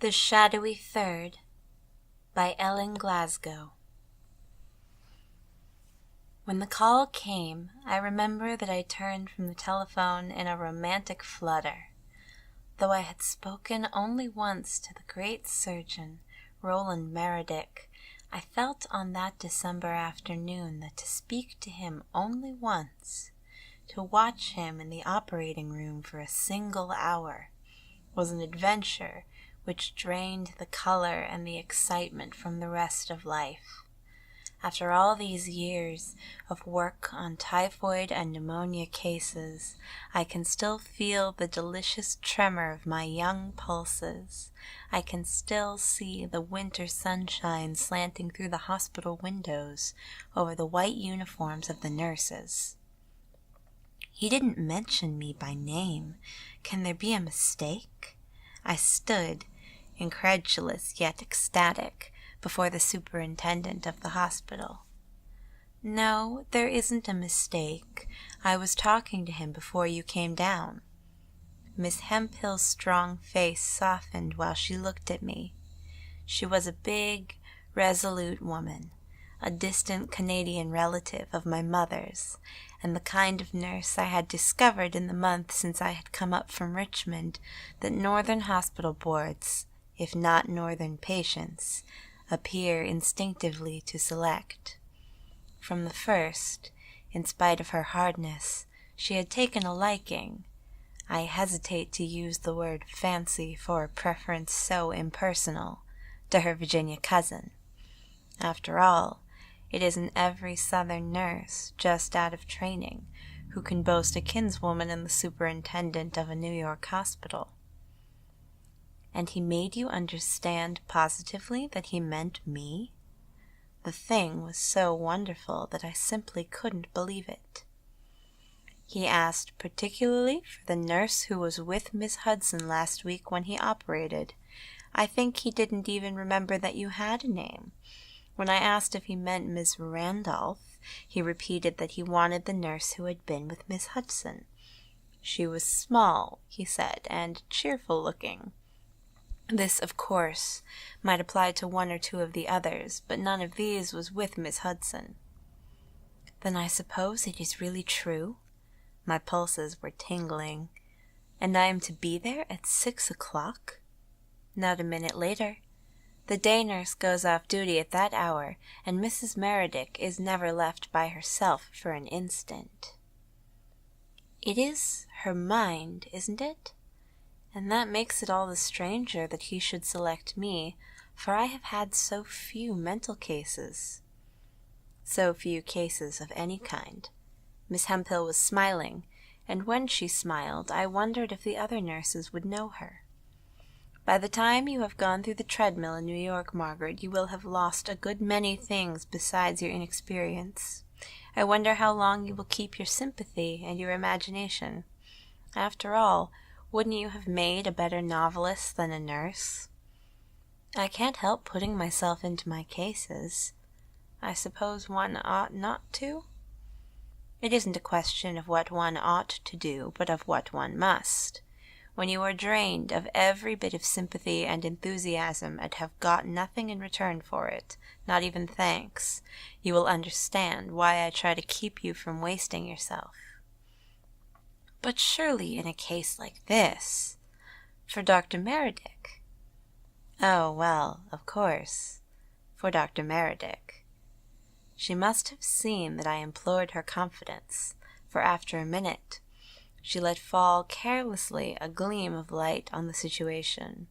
The Shadowy Third by Glasgow. When the call came, I remember that I turned from the telephone in a romantic flutter. Though I had spoken only once to the great surgeon, Roland Meredith, I felt on that December afternoon that to speak to him only once, to watch him in the operating room for a single hour, was an adventure which drained the color and the excitement from the rest of life. After all these years of work on typhoid and pneumonia cases, I can still feel the delicious tremor of my young pulses. I can still see the winter sunshine slanting through the hospital windows over the white uniforms of the nurses. He didn't mention me by name. Can there be a mistake? I stood, incredulous yet ecstatic, before the superintendent of the hospital. No, there isn't a mistake. I was talking to him before you came down. Miss Hemphill's strong face softened while she looked at me. She was a big, resolute woman, a distant Canadian relative of my mother's, and the kind of nurse I had discovered in the month since I had come up from Richmond that northern hospital boards, if not northern patients, appear instinctively to select. From the first, in spite of her hardness, she had taken a liking, I hesitate to use the word fancy for a preference so impersonal, to her Virginia cousin. After all, it isn't every Southern nurse, just out of training, who can boast a kinswoman in the superintendent of a New York hospital. And he made you understand positively that he meant me? The thing was so wonderful that I simply couldn't believe it. He asked particularly for the nurse who was with Miss Hudson last week when he operated. I think he didn't even remember that you had a name. When I asked if he meant Miss Randolph, he repeated that he wanted the nurse who had been with Miss Hudson. She was small, he said, and cheerful-looking. This, of course, might apply to one or two of the others, but none of these was with Miss Hudson. Then I suppose it is really true? My pulses were tingling. And I am to be there at 6 o'clock? Not a minute later. The day nurse goes off duty at that hour, and Mrs. Meredith is never left by herself for an instant. It is her mind, isn't it? And that makes it all the stranger that he should select me, for I have had so few mental cases. So few cases of any kind. Miss Hempill was smiling, and when she smiled, I wondered if the other nurses would know her. By the time you have gone through the treadmill in New York, Margaret, you will have lost a good many things besides your inexperience. I wonder how long you will keep your sympathy and your imagination. After all, wouldn't you have made a better novelist than a nurse? I can't help putting myself into my cases. I suppose one ought not to? It isn't a question of what one ought to do, but of what one must. When you are drained of every bit of sympathy and enthusiasm and have got nothing in return for it, not even thanks, you will understand why I try to keep you from wasting yourself. But surely in a case like this, for Dr. Meredith. Oh, well, of course, for Dr. Meredith. She must have seen that I implored her confidence, for after a minute, she let fall carelessly a gleam of light on the situation.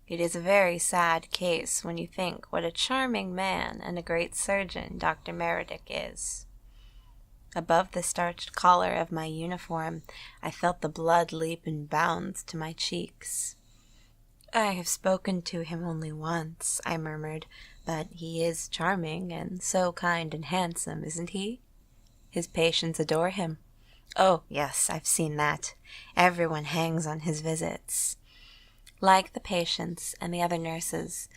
It is a very sad case when you think what a charming man and a great surgeon Dr. Meredith is. Above the starched collar of my uniform, I felt the blood leap in bounds to my cheeks. I have spoken to him only once, I murmured, but he is charming and so kind and handsome, isn't he? His patients adore him. Oh, yes, I've seen that. Everyone hangs on his visits. Like the patients and the other nurses,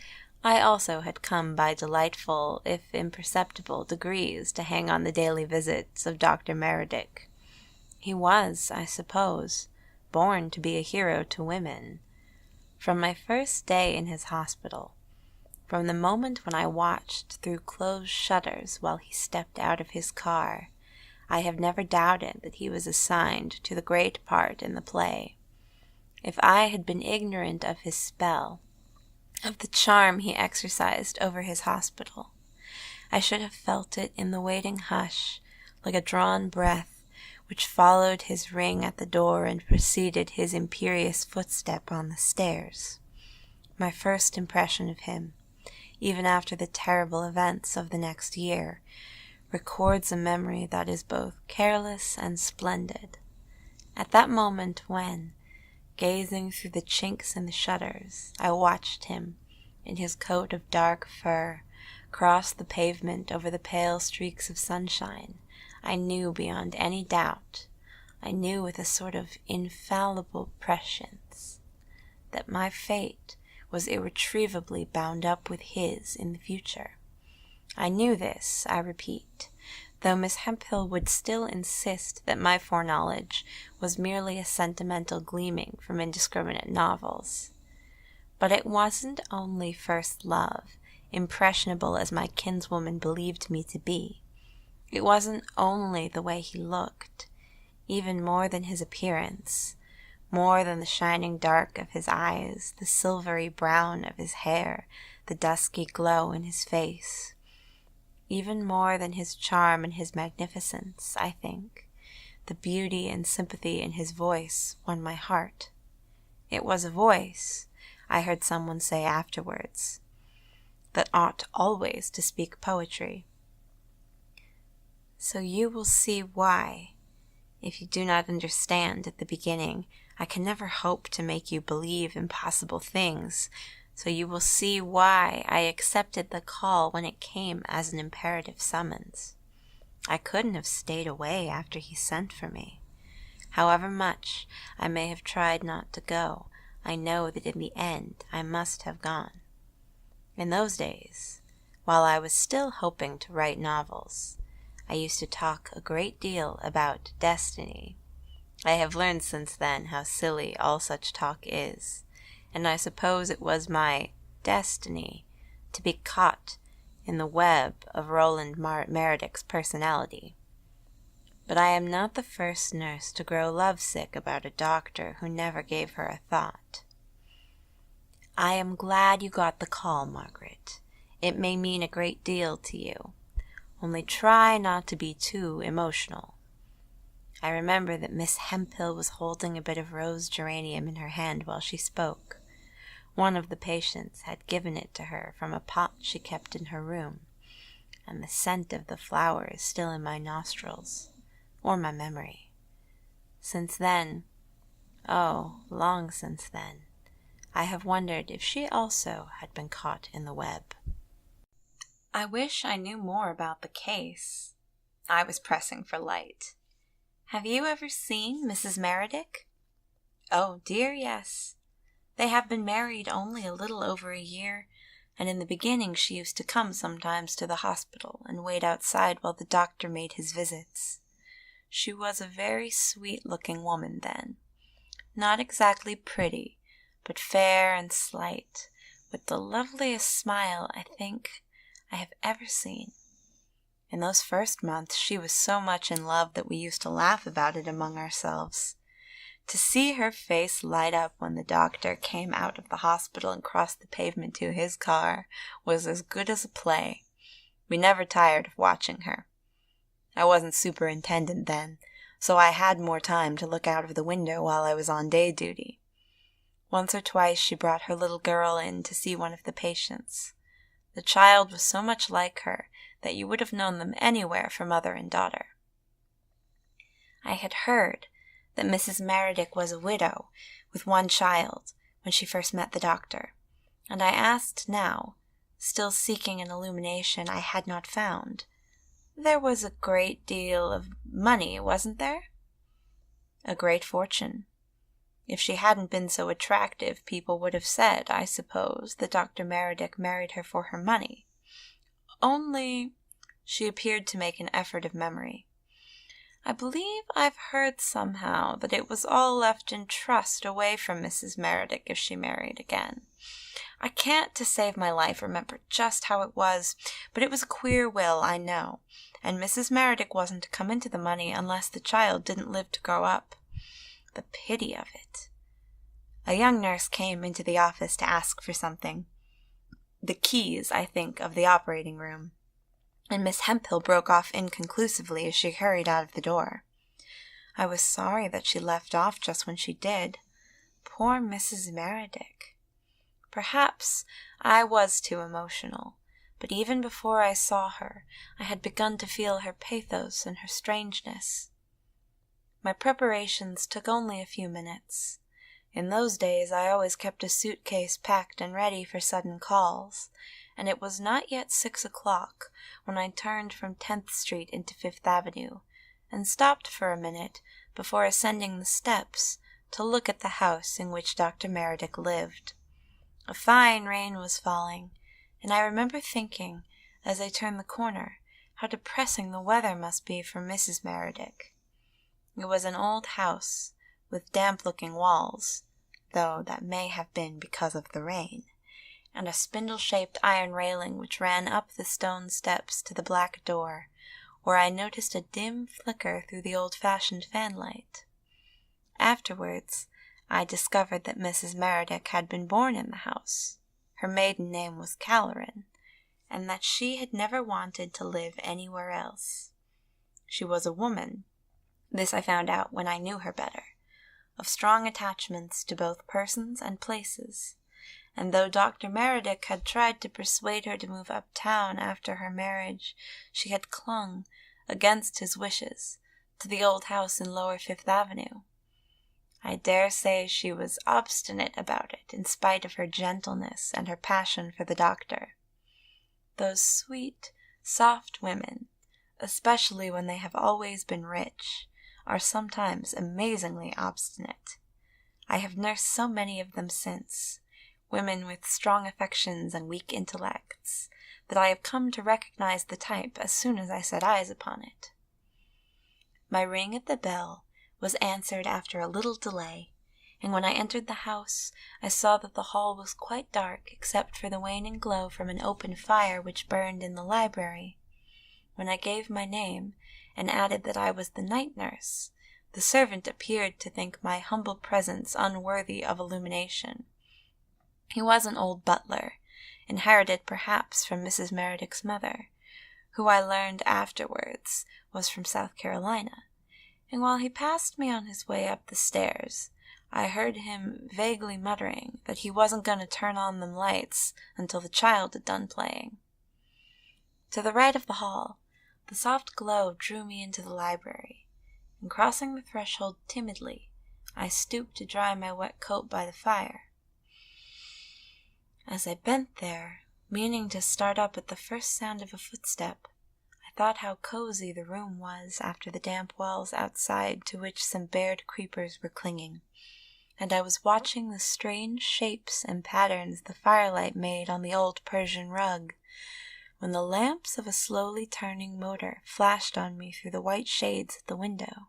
I also had come by delightful, if imperceptible, degrees to hang on the daily visits of Dr. Meredith. He was, I suppose, born to be a hero to women. From my first day in his hospital, from the moment when I watched through closed shutters while he stepped out of his car, I have never doubted that he was assigned to the great part in the play. If I had been ignorant of his spell, of the charm he exercised over his hospital, I should have felt it in the waiting hush, like a drawn breath, which followed his ring at the door and preceded his imperious footstep on the stairs. My first impression of him, even after the terrible events of the next year, records a memory that is both careless and splendid. At that moment when, gazing through the chinks in the shutters, I watched him, in his coat of dark fur, cross the pavement over the pale streaks of sunshine, I knew beyond any doubt, I knew with a sort of infallible prescience, that my fate was irretrievably bound up with his in the future. I knew this, I repeat, though Miss Hemphill would still insist that my foreknowledge was merely a sentimental gleaming from indiscriminate novels. But it wasn't only first love, impressionable as my kinswoman believed me to be. It wasn't only the way he looked, even more than his appearance, more than the shining dark of his eyes, the silvery brown of his hair, the dusky glow in his face. Even more than his charm and his magnificence, I think, the beauty and sympathy in his voice won my heart. It was a voice, I heard someone say afterwards, that ought always to speak poetry. So you will see why, if you do not understand at the beginning, I can never hope to make you believe impossible things. So you will see why I accepted the call when it came as an imperative summons. I couldn't have stayed away after he sent for me. However much I may have tried not to go, I know that in the end I must have gone. In those days, while I was still hoping to write novels, I used to talk a great deal about destiny. I have learned since then how silly all such talk is, and I suppose it was my destiny to be caught in the web of Roland Meredith's personality. But I am not the first nurse to grow lovesick about a doctor who never gave her a thought. I am glad you got the call, Margaret. It may mean a great deal to you. Only try not to be too emotional. I remember that Miss Hemphill was holding a bit of rose geranium in her hand while she spoke. One of the patients had given it to her from a pot she kept in her room, and the scent of the flower is still in my nostrils, or my memory. Since then, oh, long since then, I have wondered if she also had been caught in the web. I wish I knew more about the case. I was pressing for light. Have you ever seen Mrs. Meredith? Oh, dear, yes. They have been married only a little over a year, and in the beginning she used to come sometimes to the hospital and wait outside while the doctor made his visits. She was a very sweet-looking woman then. Not exactly pretty, but fair and slight, with the loveliest smile, I think, I have ever seen. In those first months she was so much in love that we used to laugh about it among ourselves. To see her face light up when the doctor came out of the hospital and crossed the pavement to his car was as good as a play. We never tired of watching her. I wasn't superintendent then, so I had more time to look out of the window while I was on day duty. Once or twice she brought her little girl in to see one of the patients. The child was so much like her that you would have known them anywhere for mother and daughter. I had heard that Mrs. Meredith was a widow with one child when she first met the doctor, and I asked now, still seeking an illumination I had not found. There was a great deal of money, wasn't there? A great fortune. If she hadn't been so attractive, people would have said, I suppose, that Dr. Meredith married her for her money. Only, she appeared to make an effort of memory. I believe I've heard somehow that it was all left in trust away from Mrs. Meredith if she married again. I can't to save my life remember just how it was, but it was a queer will, I know, and Mrs. Meredith wasn't to come into the money unless the child didn't live to grow up. The pity of it. A young nurse came into the office to ask for something. The keys, I think, of the operating room. And Miss Hemphill broke off inconclusively as she hurried out of the door. I was sorry that she left off just when she did. Poor Mrs. Meredith. Perhaps I was too emotional, but even before I saw her, I had begun to feel her pathos and her strangeness. My preparations took only a few minutes. In those days I always kept a suitcase packed and ready for sudden calls, and it was not yet 6 o'clock when I turned from 10th Street into 5th Avenue, and stopped for a minute before ascending the steps to look at the house in which Dr. Meredith lived. A fine rain was falling, and I remember thinking, as I turned the corner, how depressing the weather must be for Mrs. Meredith. It was an old house, with damp-looking walls, though that may have been because of the rain, and a spindle-shaped iron railing which ran up the stone steps to the black door, where I noticed a dim flicker through the old-fashioned fanlight. Afterwards, I discovered that Mrs. Meredith had been born in the house. Her maiden name was Calloran, and that she had never wanted to live anywhere else. She was a woman, this I found out when I knew her better, of strong attachments to both persons and places, and though Dr. Meredith had tried to persuade her to move uptown after her marriage, she had clung, against his wishes, to the old house in Lower Fifth Avenue. I dare say she was obstinate about it, in spite of her gentleness and her passion for the doctor. Those sweet, soft women, especially when they have always been rich, are sometimes amazingly obstinate. I have nursed so many of them since, women with strong affections and weak intellects, that I have come to recognize the type as soon as I set eyes upon it. My ring at the bell was answered after a little delay, and when I entered the house, I saw that the hall was quite dark except for the waning glow from an open fire which burned in the library. When I gave my name, and added that I was the night nurse, the servant appeared to think my humble presence unworthy of illumination. He was an old butler, inherited perhaps from Mrs. Meredith's mother, who I learned afterwards was from South Carolina, and while he passed me on his way up the stairs, I heard him vaguely muttering that he wasn't going to turn on them lights until the child had done playing. To the right of the hall, the soft glow drew me into the library, and crossing the threshold timidly, I stooped to dry my wet coat by the fire. As I bent there, meaning to start up at the first sound of a footstep, I thought how cozy the room was after the damp walls outside to which some bared creepers were clinging, and I was watching the strange shapes and patterns the firelight made on the old Persian rug, when the lamps of a slowly turning motor flashed on me through the white shades at the window.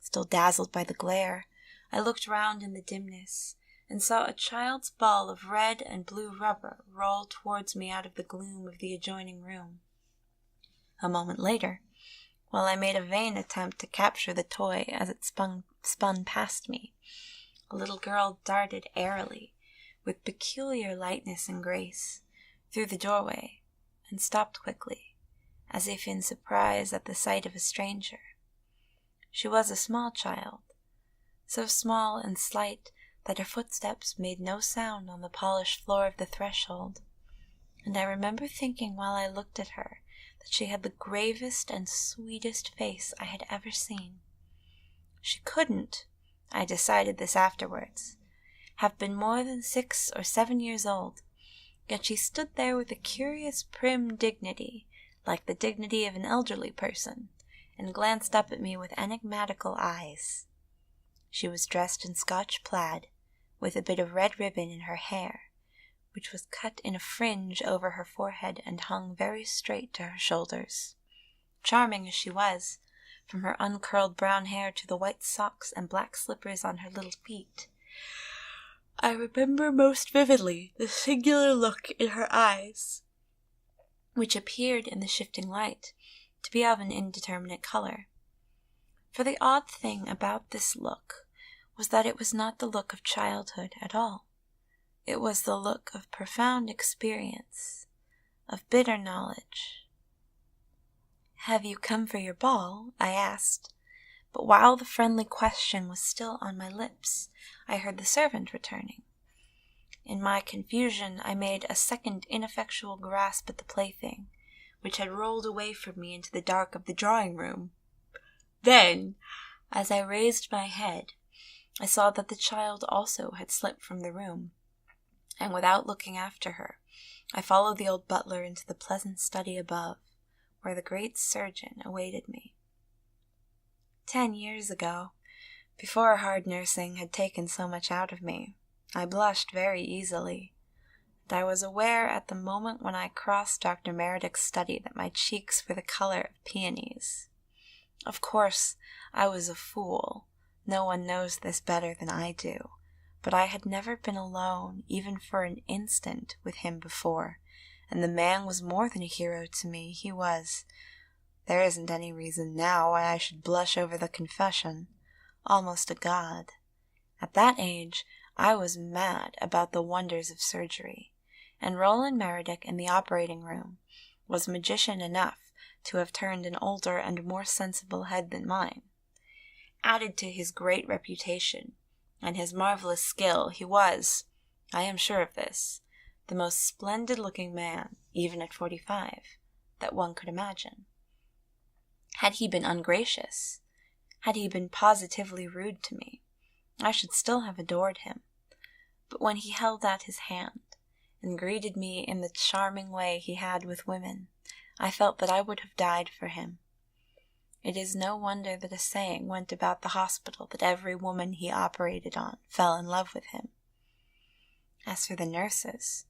Still dazzled by the glare, I looked round in the dimness, and saw a child's ball of red and blue rubber roll towards me out of the gloom of the adjoining room. A moment later, while I made a vain attempt to capture the toy as it spun past me, a little girl darted airily, with peculiar lightness and grace, through the doorway, and stopped quickly, as if in surprise at the sight of a stranger. She was a small child, so small and slight that her footsteps made no sound on the polished floor of the threshold, and I remember thinking while I looked at her that she had the gravest and sweetest face I had ever seen. She couldn't, I decided this afterwards, have been more than 6 or 7 years old, yet she stood there with a curious prim dignity, like the dignity of an elderly person, and glanced up at me with enigmatical eyes. She was dressed in Scotch plaid, with a bit of red ribbon in her hair, which was cut in a fringe over her forehead and hung very straight to her shoulders. Charming as she was, from her uncurled brown hair to the white socks and black slippers on her little feet. I remember most vividly the singular look in her eyes, which appeared in the shifting light to be of an indeterminate color. For the odd thing about this look was that it was not the look of childhood at all. It was the look of profound experience, of bitter knowledge. "Have you come for your ball?" I asked, but while the friendly question was still on my lips, I heard the servant returning. In my confusion, I made a second ineffectual grasp at the plaything, which had rolled away from me into the dark of the drawing-room. Then, as I raised my head, I saw that the child also had slipped from the room, and without looking after her, I followed the old butler into the pleasant study above, where the great surgeon awaited me. 10 years ago, before hard nursing had taken so much out of me, I blushed very easily, and I was aware at the moment when I crossed Dr. Meredith's study that my cheeks were the color of peonies. Of course, I was a fool. No one knows this better than I do, but I had never been alone, even for an instant, with him before, and the man was more than a hero to me. He was. There isn't any reason now why I should blush over the confession. Almost a god. At that age, I was mad about the wonders of surgery, and Roland Meredith in the operating room was magician enough to have turned an older and more sensible head than mine. Added to his great reputation and his marvelous skill, he was, I am sure of this, the most splendid-looking man, even at 45, that one could imagine. Had he been ungracious, had he been positively rude to me, I should still have adored him. But when he held out his hand and greeted me in the charming way he had with women, I felt that I would have died for him. It is no wonder that a saying went about the hospital that every woman he operated on fell in love with him. As for the nurses,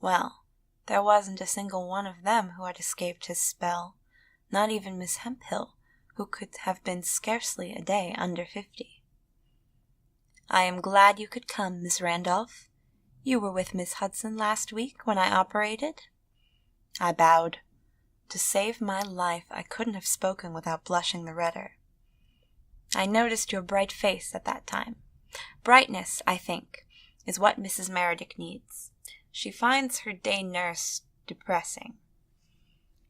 well, there wasn't a single one of them who had escaped his spell, not even Miss Hemphill, who could have been scarcely a day under 50. "I am glad you could come, Miss Randolph. You were with Miss Hudson last week when I operated?" I bowed. To save my life, I couldn't have spoken without blushing the redder. "I noticed your bright face at that time. Brightness, I think, is what Mrs. Meredith needs. She finds her day nurse depressing."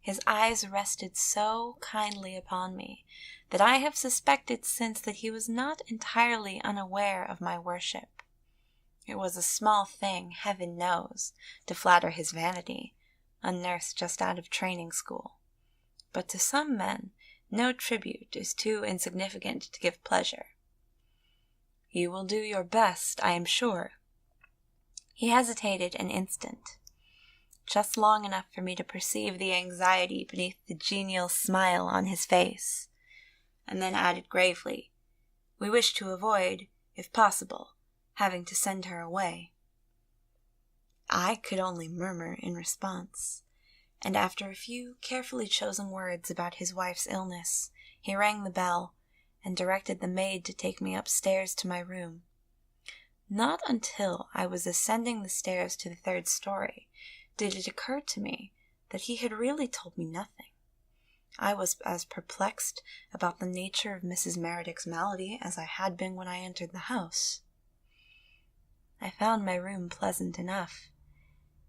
His eyes rested so kindly upon me that I have suspected since that he was not entirely unaware of my worship. It was a small thing, heaven knows, to flatter his vanity, a nurse just out of training school. But to some men, no tribute is too insignificant to give pleasure. "You will do your best, I am sure." He hesitated an instant, just long enough for me to perceive the anxiety beneath the genial smile on his face, and then added gravely, "We wish to avoid, if possible, having to send her away." I could only murmur in response, and after a few carefully chosen words about his wife's illness, he rang the bell and directed the maid to take me upstairs to my room. Not until I was ascending the stairs to the 3rd story did it occur to me that he had really told me nothing. I was as perplexed about the nature of Mrs. Meredith's malady as I had been when I entered the house. I found my room pleasant enough.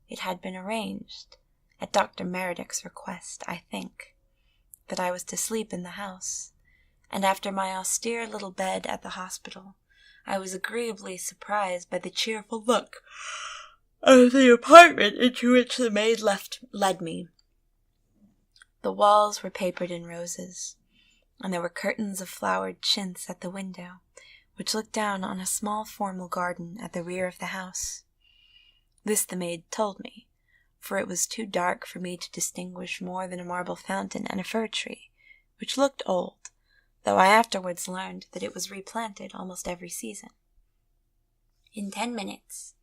It had been arranged, at Dr. Meredith's request, I think, that I was to sleep in the house, and after my austere little bed at the hospital, I was agreeably surprised by the cheerful look of the apartment into which the maid led me. The walls were papered in roses, and there were curtains of flowered chintz at the window, which looked down on a small formal garden at the rear of the house. This the maid told me, for it was too dark for me to distinguish more than a marble fountain and a fir tree, which looked old, though I afterwards learned that it was replanted almost every season. In 10 minutes,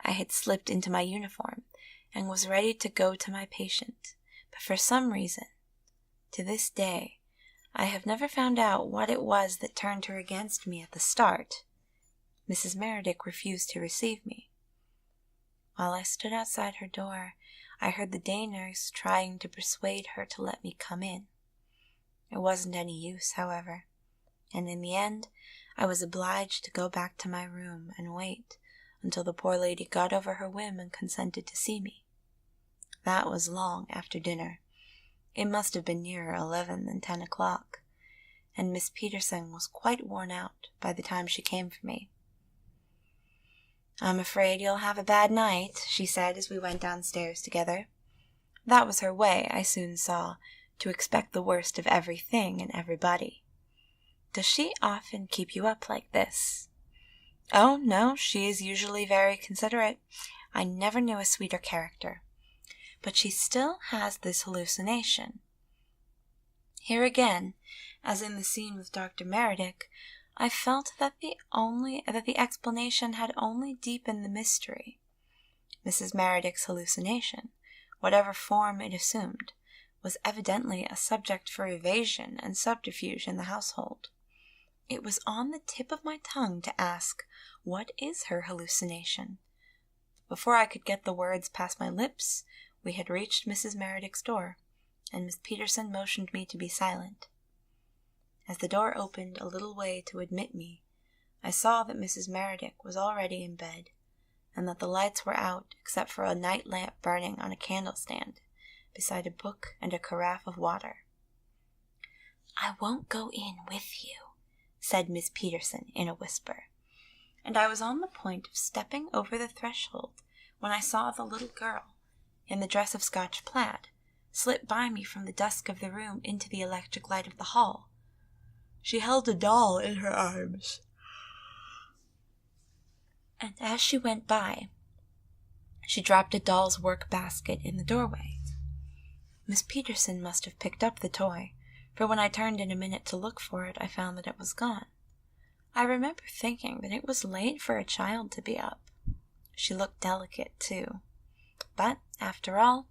I had slipped into my uniform and was ready to go to my patient, but for some reason, to this day, I have never found out what it was that turned her against me at the start. Mrs. Meredith refused to receive me. While I stood outside her door, I heard the day nurse trying to persuade her to let me come in. It wasn't any use, however, and in the end I was obliged to go back to my room and wait until the poor lady got over her whim and consented to see me. That was long after dinner. It must have been nearer 11 than 10 o'clock, and Miss Peterson was quite worn out by the time she came for me. "I'm afraid you'll have a bad night," she said as we went downstairs together. That was her way, I soon saw, to expect the worst of everything and everybody. "Does she often keep you up like this?" "Oh, no, she is usually very considerate. I never knew a sweeter character. But she still has this hallucination." Here again, as in the scene with Dr. Meredith, I felt that the explanation had only deepened the mystery. Mrs. Meredith's hallucination, whatever form it assumed, was evidently a subject for evasion and subterfuge in the household. It was on the tip of my tongue to ask, what is her hallucination? Before I could get the words past my lips, we had reached Mrs. Meredith's door, and Miss Peterson motioned me to be silent. As the door opened a little way to admit me, I saw that Mrs. Meredith was already in bed, and that the lights were out except for a night lamp burning on a candle stand, beside a book and a carafe of water. "I won't go in with you," said Miss Peterson in a whisper, and I was on the point of stepping over the threshold when I saw the little girl, in the dress of Scotch plaid, slip by me from the dusk of the room into the electric light of the hall. She held a doll in her arms, and as she went by, she dropped a doll's work basket in the doorway. Miss Peterson must have picked up the toy, for when I turned in a minute to look for it, I found that it was gone. I remember thinking that it was late for a child to be up. She looked delicate, too. But, after all,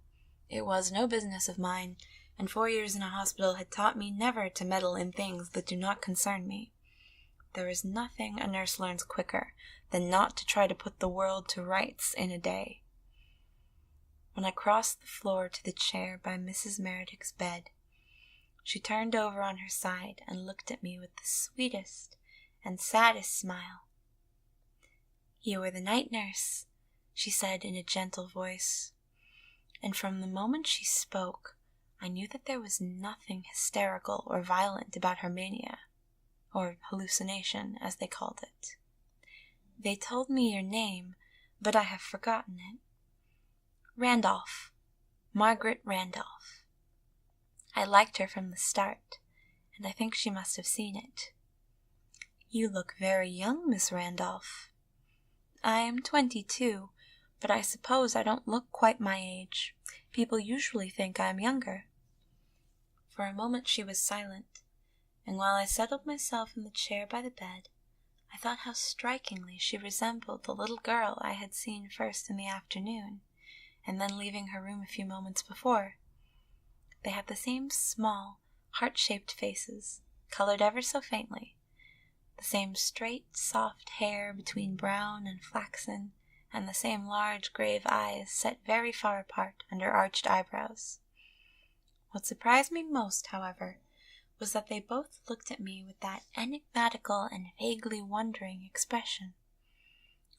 it was no business of mine, and 4 years in a hospital had taught me never to meddle in things that do not concern me. There is nothing a nurse learns quicker than not to try to put the world to rights in a day. When I crossed the floor to the chair by Mrs. Meredith's bed, she turned over on her side and looked at me with the sweetest and saddest smile. "You are the night nurse," she said in a gentle voice, and from the moment she spoke, I knew that there was nothing hysterical or violent about her mania, or hallucination, as they called it. "They told me your name, but I have forgotten it." "Randolph. Margaret Randolph. I liked her from the start, and I think she must have seen it." "You look very young, Miss Randolph." "I am 22, but I suppose I don't look quite my age. People usually think I am younger." For a moment she was silent, and while I settled myself in the chair by the bed, I thought how strikingly she resembled the little girl I had seen first in the afternoon, and then leaving her room a few moments before. They had the same small, heart-shaped faces, colored ever so faintly, the same straight, soft hair between brown and flaxen, and the same large, grave eyes set very far apart under arched eyebrows. What surprised me most, however, was that they both looked at me with that enigmatical and vaguely wondering expression.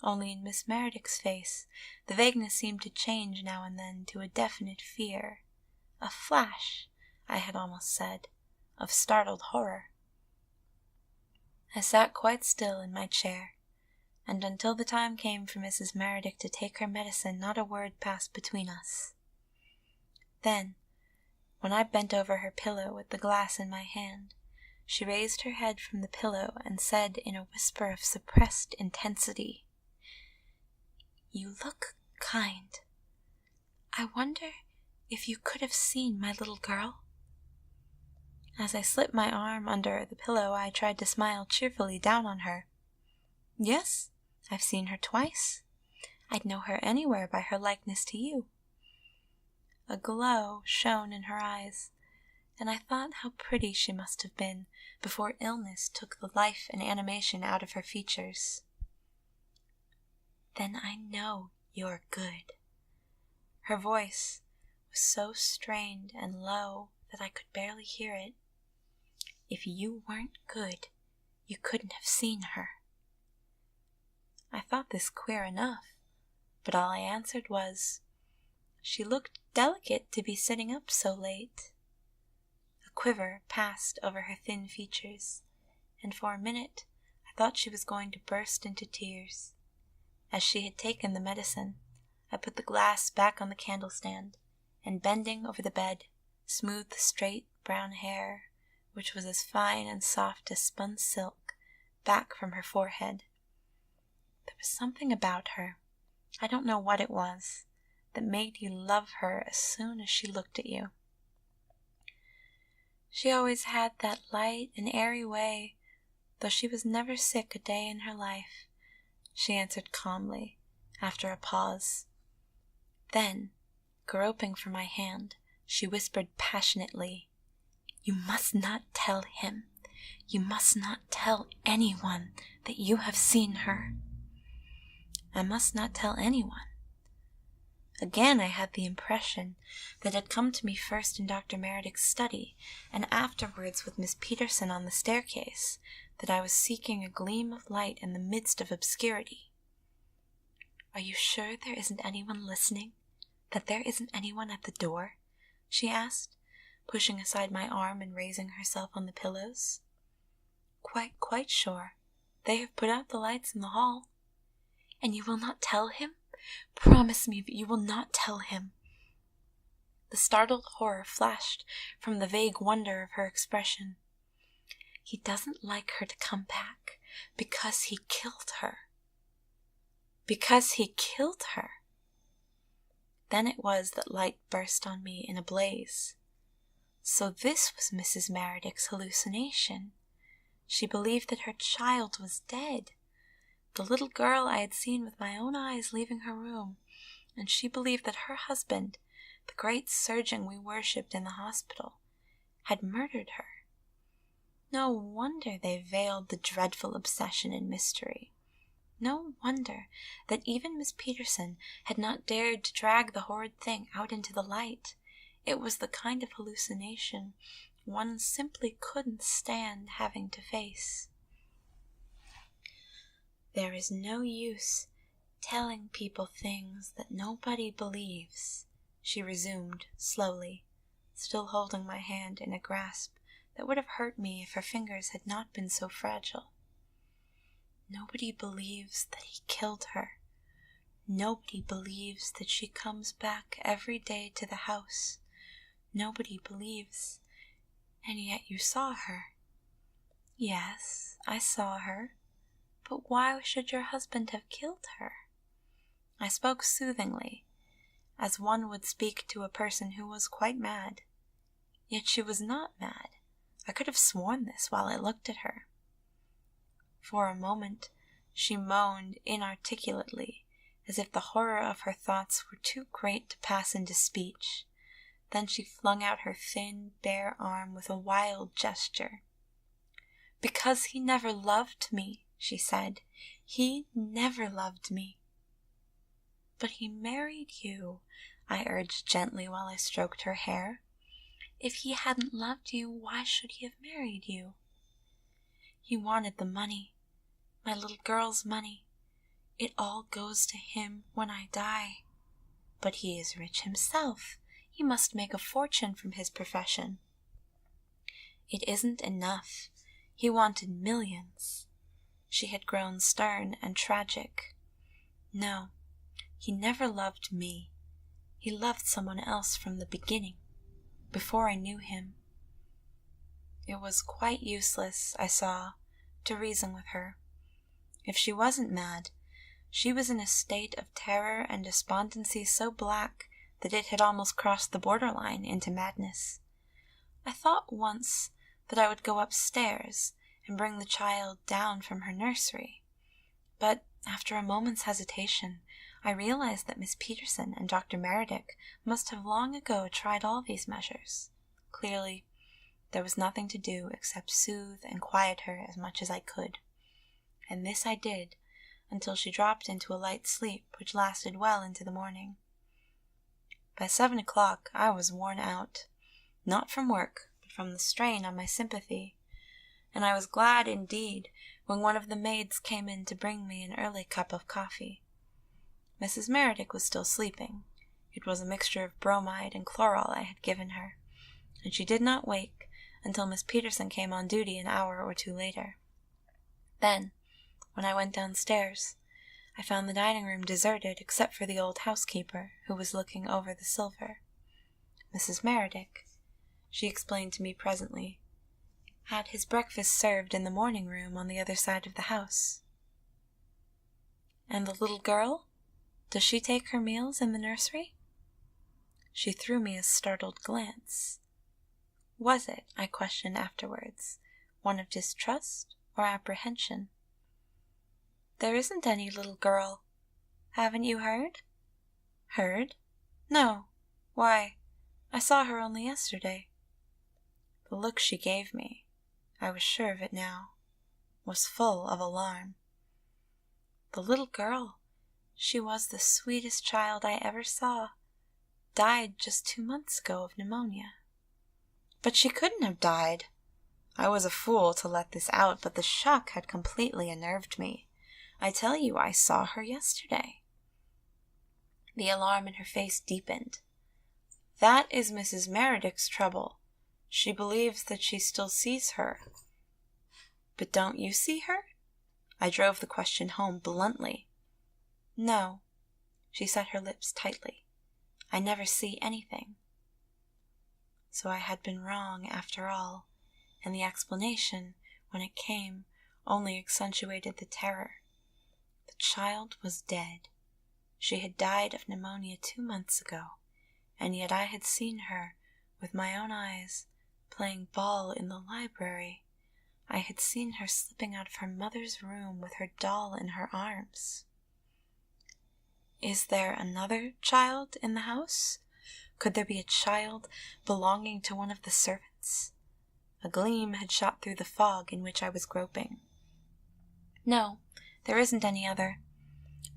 Only in Miss Meredith's face, the vagueness seemed to change now and then to a definite fear, a flash, I had almost said, of startled horror. I sat quite still in my chair, and until the time came for Mrs. Meredith to take her medicine, not a word passed between us. Then, when I bent over her pillow with the glass in my hand, she raised her head from the pillow and said in a whisper of suppressed intensity, "You look kind. I wonder if you could have seen my little girl?" As I slipped my arm under the pillow, I tried to smile cheerfully down on her. "Yes, I've seen her twice. I'd know her anywhere by her likeness to you." A glow shone in her eyes, and I thought how pretty she must have been before illness took the life and animation out of her features. "Then I know you're good." Her voice was so strained and low that I could barely hear it. "If you weren't good, you couldn't have seen her." I thought this queer enough, but all I answered was, "She looked delicate to be sitting up so late." A quiver passed over her thin features, and for a minute I thought she was going to burst into tears. As she had taken the medicine, I put the glass back on the candle stand, and bending over the bed, smoothed the straight brown hair, which was as fine and soft as spun silk, back from her forehead. There was something about her, I don't know what it was, that made you love her as soon as she looked at you. She always had that light and airy way, though she was never sick a day in her life, she answered calmly, after a pause. Then, groping for my hand, she whispered passionately, "You must not tell him. You must not tell anyone that you have seen her." I must not tell anyone. Again I had the impression that had come to me first in Dr. Meredith's study, and afterwards with Miss Peterson on the staircase, that I was seeking a gleam of light in the midst of obscurity. "Are you sure there isn't anyone listening? That there isn't anyone at the door?" she asked, pushing aside my arm and raising herself on the pillows. Quite sure. They have put out the lights in the hall." "And you will not tell him? Promise me that you will not tell him." The startled horror flashed from the vague wonder of her expression. "He doesn't like her to come back because he killed her." "Because he killed her?" Then it was that light burst on me in a blaze. So this was Mrs. Meredith's hallucination. She believed that her child was dead. The little girl I had seen with my own eyes leaving her room, and she believed that her husband, the great surgeon we worshipped in the hospital, had murdered her. No wonder they veiled the dreadful obsession in mystery. No wonder that even Miss Peterson had not dared to drag the horrid thing out into the light. It was the kind of hallucination one simply couldn't stand having to face. "There is no use telling people things that nobody believes," she resumed slowly, still holding my hand in a grasp that would have hurt me if her fingers had not been so fragile. "Nobody believes that he killed her. Nobody believes that she comes back every day to the house. Nobody believes, and yet you saw her." "Yes, I saw her. But why should your husband have killed her?" I spoke soothingly, as one would speak to a person who was quite mad. Yet she was not mad. I could have sworn this while I looked at her. For a moment she moaned inarticulately, as if the horror of her thoughts were too great to pass into speech. Then she flung out her thin, bare arm with a wild gesture. "Because he never loved me," she said. "He never loved me." "But he married you," I urged gently while I stroked her hair. "If he hadn't loved you, why should he have married you?" "He wanted the money, my little girl's money. It all goes to him when I die." "But he is rich himself. He must make a fortune from his profession." "It isn't enough. He wanted millions." She had grown stern and tragic. "No, he never loved me. He loved someone else from the beginning, before I knew him." It was quite useless, I saw, to reason with her. If she wasn't mad, she was in a state of terror and despondency so black that it had almost crossed the borderline into madness. I thought once that I would go upstairs and bring the child down from her nursery. But after a moment's hesitation, I realized that Miss Peterson and Dr. Meredith must have long ago tried all these measures. Clearly, There was nothing to do except soothe and quiet her as much as I could, and this I did until she dropped into a light sleep which lasted well into the morning. By 7 o'clock I was worn out, not from work, but from the strain on my sympathy, and I was glad indeed when one of the maids came in to bring me an early cup of coffee. Mrs. Meredith was still sleeping. It was a mixture of bromide and chloral I had given her, and she did not wake until Miss Peterson came on duty an hour or two later. Then, when I went downstairs, I found the dining room deserted except for the old housekeeper, who was looking over the silver. Mrs. Meredith, she explained to me presently, had his breakfast served in the morning room on the other side of the house. And the little girl? Does she take her meals in the nursery? She threw me a startled glance. Was it, I questioned afterwards, one of distrust or apprehension? There isn't any little girl. Haven't you heard? Heard? No. Why, I saw her only yesterday. The look she gave me, I was sure of it now, was full of alarm. The little girl, she was the sweetest child I ever saw, died just 2 months ago of pneumonia. But she couldn't have died. I was a fool to let this out, but the shock had completely unnerved me. I tell you, I saw her yesterday. The alarm in her face deepened. That is Mrs. Meredith's trouble. She believes that she still sees her. But don't you see her? I drove the question home bluntly. No. She set her lips tightly. I never see anything. So I had been wrong after all, and the explanation, when it came, only accentuated the terror. The child was dead. She had died of pneumonia 2 months ago, and yet I had seen her, with my own eyes, playing ball in the library. I had seen her slipping out of her mother's room with her doll in her arms. Is there another child in the house? Could there be a child belonging to one of the servants? A gleam had shot through the fog in which I was groping. No, there isn't any other.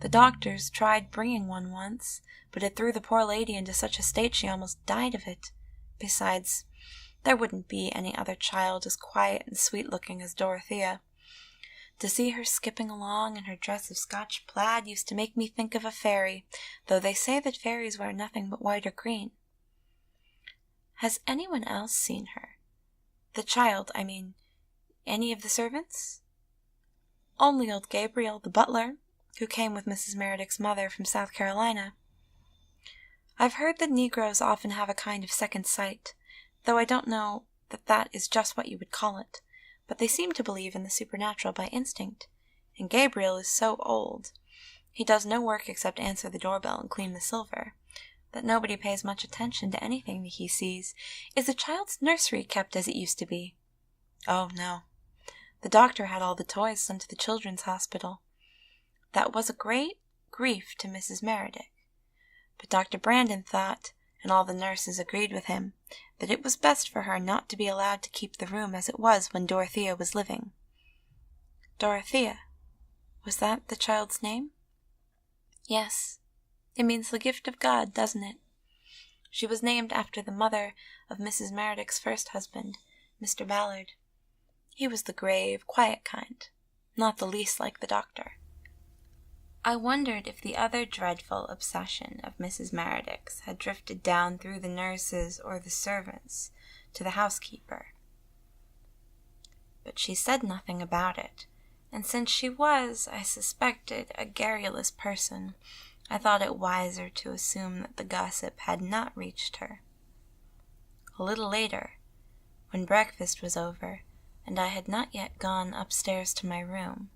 The doctors tried bringing one once, but it threw the poor lady into such a state she almost died of it. Besides, there wouldn't be any other child as quiet and sweet-looking as Dorothea. To see her skipping along in her dress of Scotch plaid used to make me think of a fairy, though they say that fairies wear nothing but white or green. Has anyone else seen her? The child, I mean. Any of the servants? Only old Gabriel, the butler, who came with Mrs. Meredith's mother from South Carolina. I've heard that Negroes often have a kind of second sight, though I don't know that that is just what you would call it. But they seem to believe in the supernatural by instinct, and Gabriel is so old, he does no work except answer the doorbell and clean the silver, that nobody pays much attention to anything that he sees. Is the child's nursery kept as it used to be? Oh, no. The doctor had all the toys sent to the children's hospital. That was a great grief to Mrs. Meredith, but Dr. Brandon thought, and all the nurses agreed with him, that it was best for her not to be allowed to keep the room as it was when Dorothea was living. Dorothea? Was that the child's name? Yes. It means the gift of God, doesn't it? She was named after the mother of Mrs. Meredith's first husband, Mr. Ballard. He was the grave, quiet kind, not the least like the doctor. I wondered if the other dreadful obsession of Mrs. Meredith's had drifted down through the nurses or the servants to the housekeeper. But she said nothing about it, and since she was, I suspected, a garrulous person, I thought it wiser to assume that the gossip had not reached her. A little later, when breakfast was over, and I had not yet gone upstairs to my room,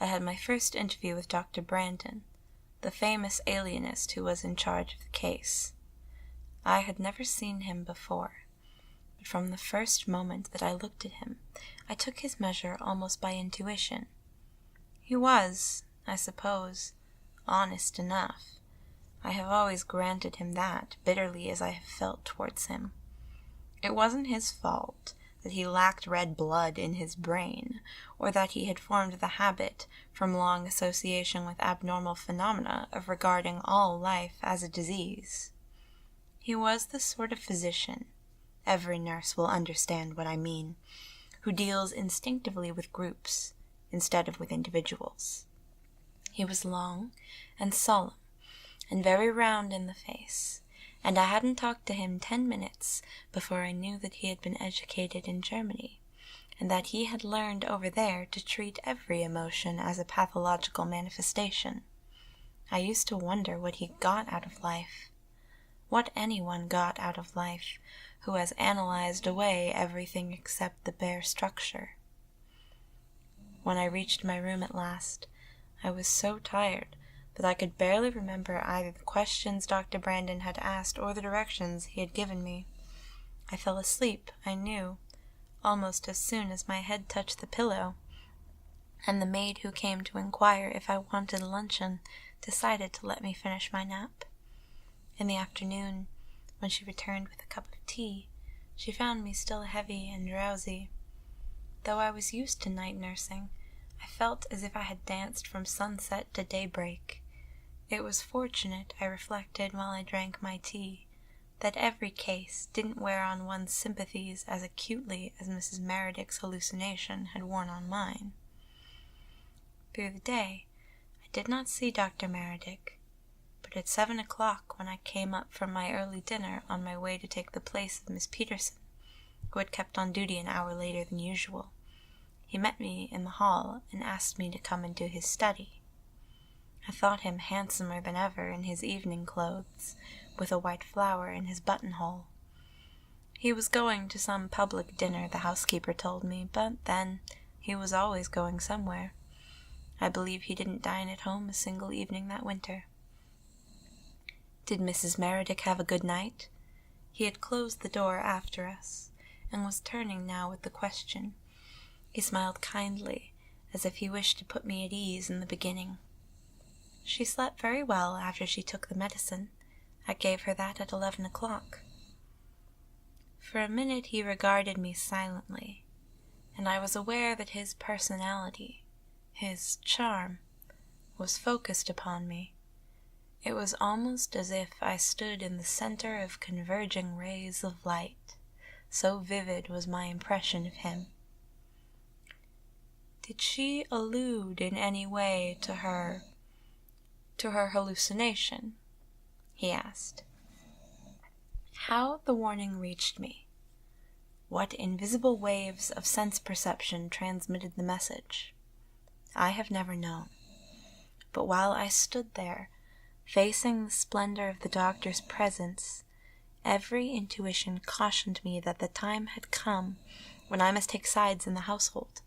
I had my first interview with Dr. Brandon, the famous alienist who was in charge of the case. I had never seen him before, but from the first moment that I looked at him, I took his measure almost by intuition. He was, I suppose, honest enough. I have always granted him that, bitterly as I have felt towards him. It wasn't his fault that he lacked red blood in his brain, or that he had formed the habit, from long association with abnormal phenomena, of regarding all life as a disease. He was the sort of physician, every nurse will understand what I mean, who deals instinctively with groups instead of with individuals. He was long and solemn and very round in the face, and I hadn't talked to him 10 minutes before I knew that he had been educated in Germany, and that he had learned over there to treat every emotion as a pathological manifestation. I used to wonder what he got out of life, what anyone got out of life who has analyzed away everything except the bare structure. When I reached my room at last, I was so tired that I could barely remember either the questions Dr. Brandon had asked or the directions he had given me. I fell asleep, I knew, almost as soon as my head touched the pillow, and the maid who came to inquire if I wanted luncheon decided to let me finish my nap. In the afternoon, when she returned with a cup of tea, she found me still heavy and drowsy. Though I was used to night nursing, I felt as if I had danced from sunset to daybreak. It was fortunate, I reflected while I drank my tea, that every case didn't wear on one's sympathies as acutely as Mrs. Meredith's hallucination had worn on mine. Through the day, I did not see Dr. Meredith, but at 7 o'clock, when I came up from my early dinner on my way to take the place of Miss Peterson, who had kept on duty an hour later than usual, he met me in the hall and asked me to come into his study. I thought him handsomer than ever in his evening clothes, with a white flower in his buttonhole. He was going to some public dinner, the housekeeper told me, but then, he was always going somewhere. I believe he didn't dine at home a single evening that winter. Did Mrs. Meredith have a good night? He had closed the door after us, and was turning now with the question. He smiled kindly, as if he wished to put me at ease in the beginning. She slept very well after she took the medicine. I gave her that at 11 o'clock. For a minute he regarded me silently, and I was aware that his personality, his charm, was focused upon me. It was almost as if I stood in the center of converging rays of light, so vivid was my impression of him. Did she allude in any way to her hallucination? He asked. How the warning reached me, what invisible waves of sense perception transmitted the message, I have never known. But while I stood there, facing the splendor of the doctor's presence, every intuition cautioned me that the time had come when I must take sides in the household.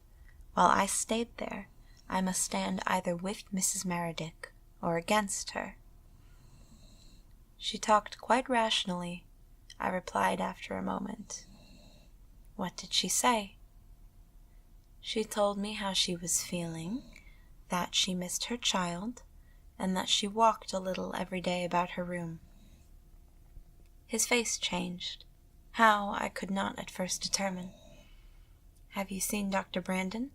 While I stayed there, I must stand either with Mrs. Meredith or against her. She talked quite rationally, I replied after a moment. What did she say? She told me how she was feeling, that she missed her child, and that she walked a little every day about her room. His face changed. How, I could not at first determine. Have you seen Dr. Brandon?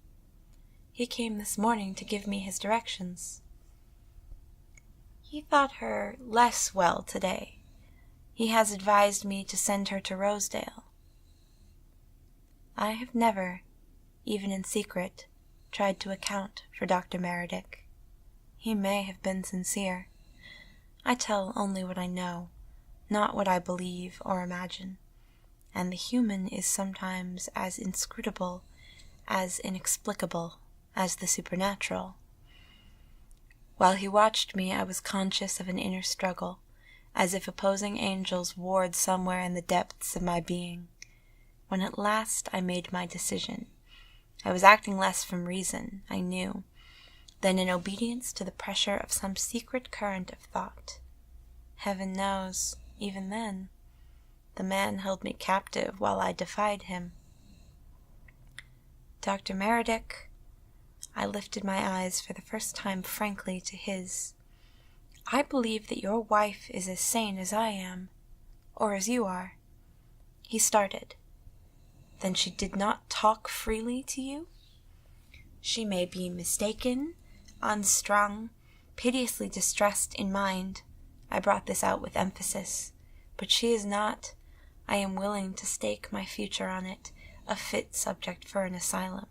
He came this morning to give me his directions. He thought her less well today. He has advised me to send her to Rosedale. I have never, even in secret, tried to account for Dr. Meredith. He may have been sincere. I tell only what I know, not what I believe or imagine, and the human is sometimes as inscrutable, as inexplicable as the supernatural. While he watched me, I was conscious of an inner struggle, as if opposing angels warred somewhere in the depths of my being. When at last I made my decision, I was acting less from reason, I knew, than in obedience to the pressure of some secret current of thought. Heaven knows, even then, the man held me captive while I defied him. Dr. Meredith, I lifted my eyes for the first time frankly to his. I believe that your wife is as sane as I am, or as you are. He started. Then she did not talk freely to you? She may be mistaken, unstrung, piteously distressed in mind. I brought this out with emphasis. But she is not, I am willing to stake my future on it, a fit subject for an asylum.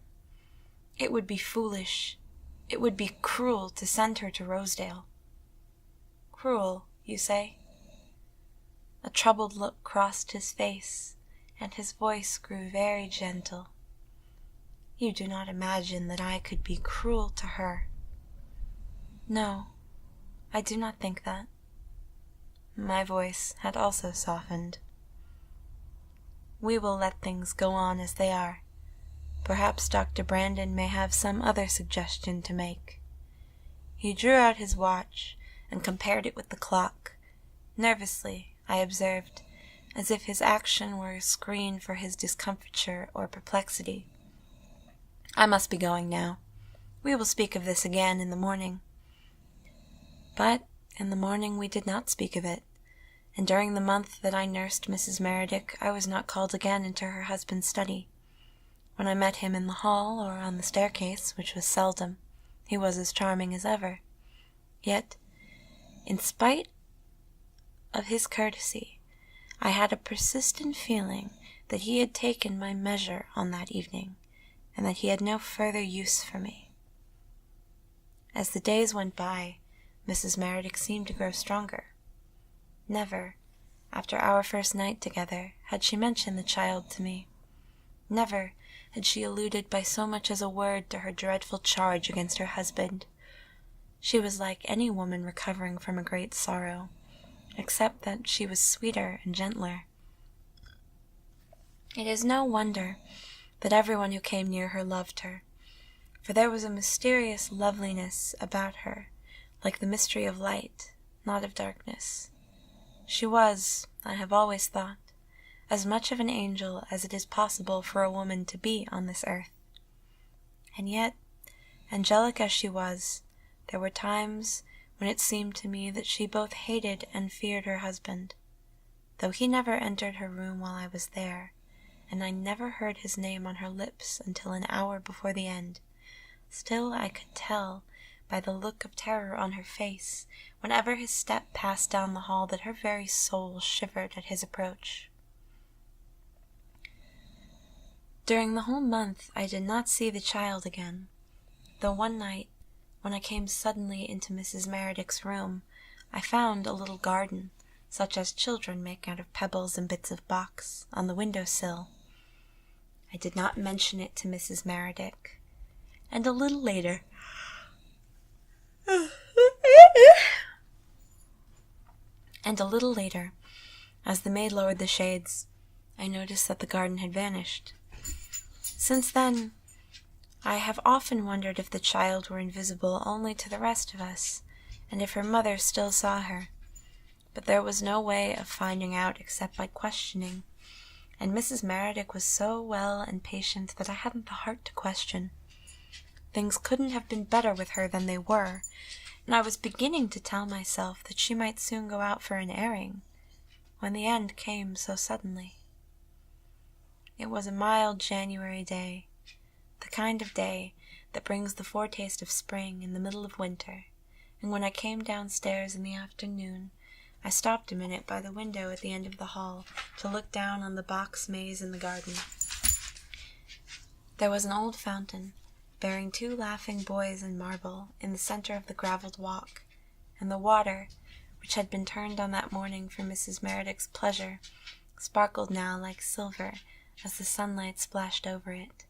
It would be foolish, it would be cruel to send her to Rosedale. Cruel, you say? A troubled look crossed his face, and his voice grew very gentle. You do not imagine that I could be cruel to her. No, I do not think that. My voice had also softened. We will let things go on as they are. Perhaps Dr. Brandon may have some other suggestion to make. He drew out his watch and compared it with the clock. Nervously, I observed, as if his action were a screen for his discomfiture or perplexity. I must be going now. We will speak of this again in the morning. But in the morning we did not speak of it, and during the month that I nursed Mrs. Meredith, I was not called again into her husband's study. When I met him in the hall or on the staircase, which was seldom, he was as charming as ever. Yet, in spite of his courtesy, I had a persistent feeling that he had taken my measure on that evening, and that he had no further use for me. As the days went by, Mrs. Meredith seemed to grow stronger. Never, after our first night together, had she mentioned the child to me. Never had she alluded by so much as a word to her dreadful charge against her husband. She was like any woman recovering from a great sorrow, except that she was sweeter and gentler. It is no wonder that everyone who came near her loved her, for there was a mysterious loveliness about her, like the mystery of light, not of darkness. She was, I have always thought, as much of an angel as it is possible for a woman to be on this earth. And yet, angelic as she was, there were times when it seemed to me that she both hated and feared her husband. Though he never entered her room while I was there, and I never heard his name on her lips until an hour before the end, still I could tell by the look of terror on her face whenever his step passed down the hall that her very soul shivered at his approach. During the whole month I did not see the child again, though one night, when I came suddenly into Mrs. Meredith's room, I found a little garden, such as children make out of pebbles and bits of box, on the window-sill. I did not mention it to Mrs. Meredith, and a little later as the maid lowered the shades, I noticed that the garden had vanished. Since then, I have often wondered if the child were invisible only to the rest of us, and if her mother still saw her. But there was no way of finding out except by questioning, and Mrs. Meredith was so well and patient that I hadn't the heart to question. Things couldn't have been better with her than they were, and I was beginning to tell myself that she might soon go out for an airing, when the end came so suddenly. It was a mild January day, the kind of day that brings the foretaste of spring in the middle of winter, and when I came downstairs in the afternoon, I stopped a minute by the window at the end of the hall to look down on the box maze in the garden. There was an old fountain, bearing 2 laughing boys in marble, in the center of the gravelled walk, and the water, which had been turned on that morning for Mrs. Meredith's pleasure, sparkled now like silver as the sunlight splashed over it.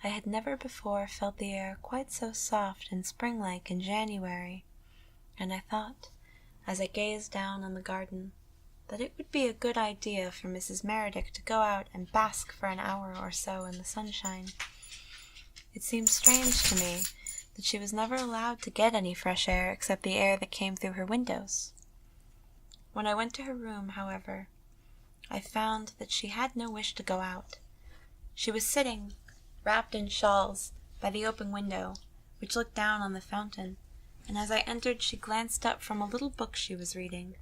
I had never before felt the air quite so soft and spring-like in January, and I thought, as I gazed down on the garden, that it would be a good idea for Mrs. Meredith to go out and bask for an hour or so in the sunshine. It seemed strange to me that she was never allowed to get any fresh air except the air that came through her windows. When I went to her room, however, I found that she had no wish to go out. She was sitting, wrapped in shawls, by the open window, which looked down on the fountain, and as I entered she glanced up from a little book she was reading.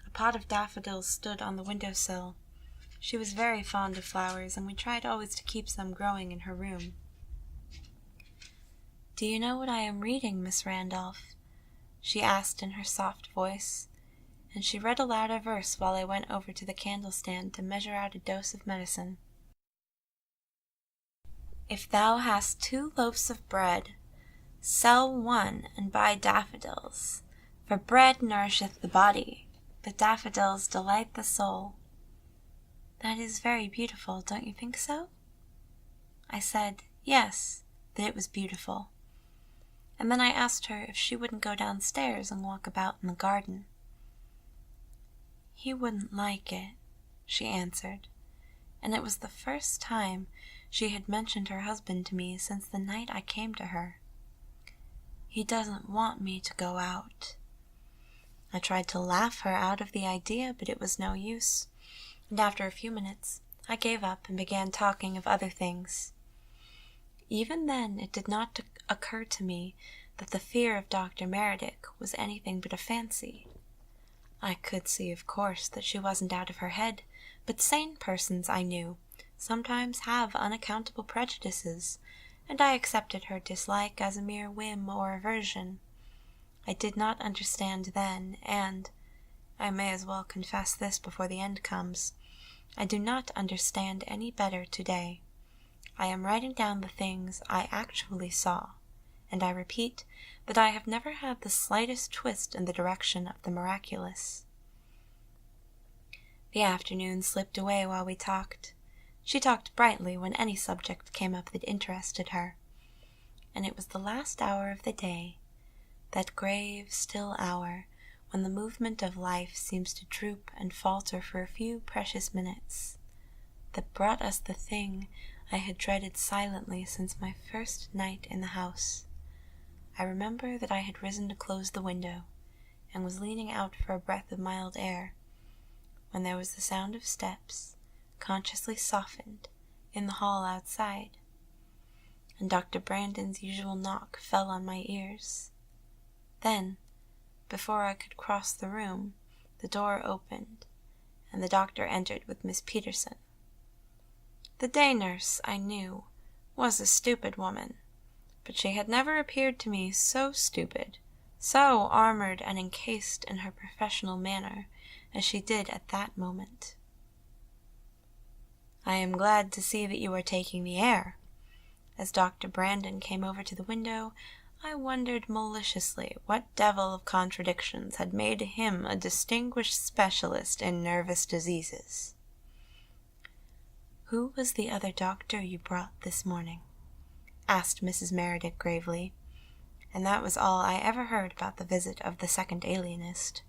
A pot of daffodils stood on the window-sill, She was very fond of flowers, and we tried always to keep some growing in her room. "Do you know what I am reading, Miss Randolph?" she asked in her soft voice, and she read aloud a verse while I went over to the candle-stand to measure out a dose of medicine. "If thou hast 2 loaves of bread, sell one and buy daffodils, for bread nourisheth the body, but daffodils delight the soul." That is very beautiful, don't you think so? I said, yes, that it was beautiful. And then I asked her if she wouldn't go downstairs and walk about in the garden. "He wouldn't like it," she answered, and it was the first time she had mentioned her husband to me since the night I came to her. "He doesn't want me to go out." I tried to laugh her out of the idea, but it was no use, and after a few minutes I gave up and began talking of other things. Even then it did not occur to me that the fear of Dr. Meredith was anything but a fancy. I could see, of course, that she wasn't out of her head, but sane persons, I knew, sometimes have unaccountable prejudices, and I accepted her dislike as a mere whim or aversion. I did not understand then, and I may as well confess this before the end comes, I do not understand any better today. I am writing down the things I actually saw, and I repeat that I have never had the slightest twist in the direction of the miraculous. The afternoon slipped away while we talked. She talked brightly when any subject came up that interested her, and it was the last hour of the day, that grave, still hour when the movement of life seems to droop and falter for a few precious minutes, that brought us the thing I had dreaded silently since my first night in the house. I remember that I had risen to close the window, and was leaning out for a breath of mild air, when there was the sound of steps, consciously softened, in the hall outside, and Dr. Brandon's usual knock fell on my ears. Then, before I could cross the room, the door opened, and the doctor entered with Miss Peterson. The day nurse, I knew, was a stupid woman, but she had never appeared to me so stupid, so armored and encased in her professional manner, as she did at that moment. "I am glad to see that you are taking the air." As Dr. Brandon came over to the window, I wondered maliciously what devil of contradictions had made him a distinguished specialist in nervous diseases. "Who was the other doctor you brought this morning?" asked Mrs. Meredith gravely, and that was all I ever heard about the visit of the second alienist.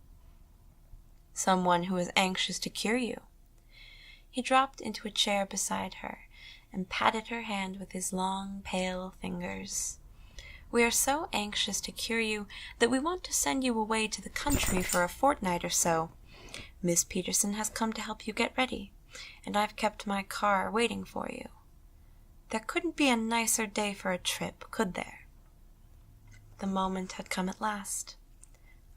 "Someone who is anxious to cure you." He dropped into a chair beside her and patted her hand with his long, pale fingers. "We are so anxious to cure you that we want to send you away to the country for a fortnight or so. Miss Peterson has come to help you get ready, and I've kept my car waiting for you. There couldn't be a nicer day for a trip, could there?" The moment had come at last.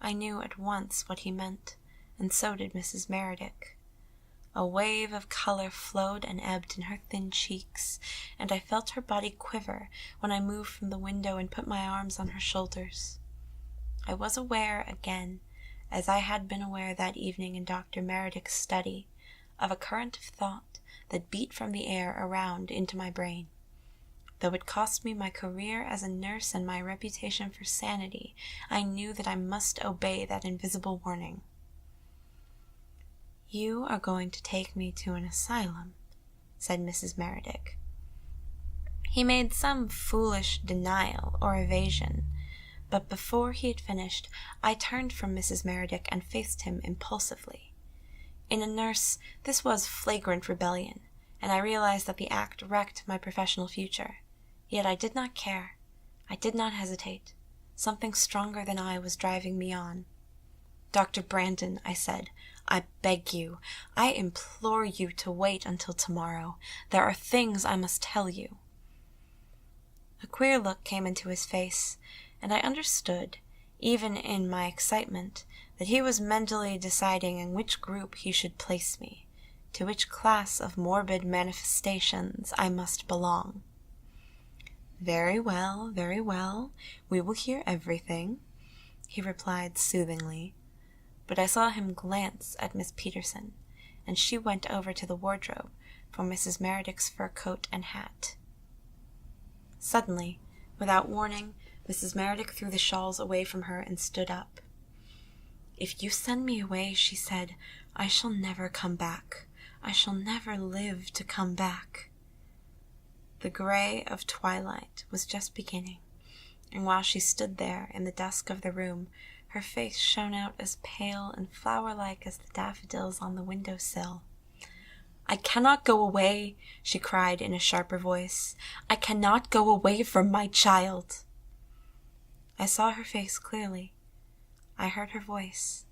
I knew at once what he meant, and so did Mrs. Meredith. A wave of color flowed and ebbed in her thin cheeks, and I felt her body quiver when I moved from the window and put my arms on her shoulders. I was aware again, as I had been aware that evening in Dr. Meredith's study, of a current of thought that beat from the air around into my brain. Though it cost me my career as a nurse and my reputation for sanity, I knew that I must obey that invisible warning. "You are going to take me to an asylum," said Mrs. Meredith. He made some foolish denial or evasion, but before he had finished, I turned from Mrs. Meredith and faced him impulsively. In a nurse, this was flagrant rebellion, and I realized that the act wrecked my professional future. Yet I did not care. I did not hesitate. Something stronger than I was driving me on. "Dr. Brandon," I said, "I beg you, I implore you to wait until tomorrow. There are things I must tell you." A queer look came into his face, and I understood, even in my excitement, that he was mentally deciding in which group he should place me, to which class of morbid manifestations I must belong. Very well, we will hear everything, he replied soothingly, but I saw him glance at Miss Peterson, and she went over to the wardrobe for Mrs. Meredith's fur coat and hat. Suddenly, without warning, Mrs. Meredith threw the shawls away from her and stood up. "If you send me away," she said, "I shall never come back. I shall never live to come back." The gray of twilight was just beginning, and while she stood there in the dusk of the room, her face shone out as pale and flower-like as the daffodils on the window-sill. "I cannot go away," she cried in a sharper voice. "I cannot go away from my child." I saw her face clearly. I heard her voice,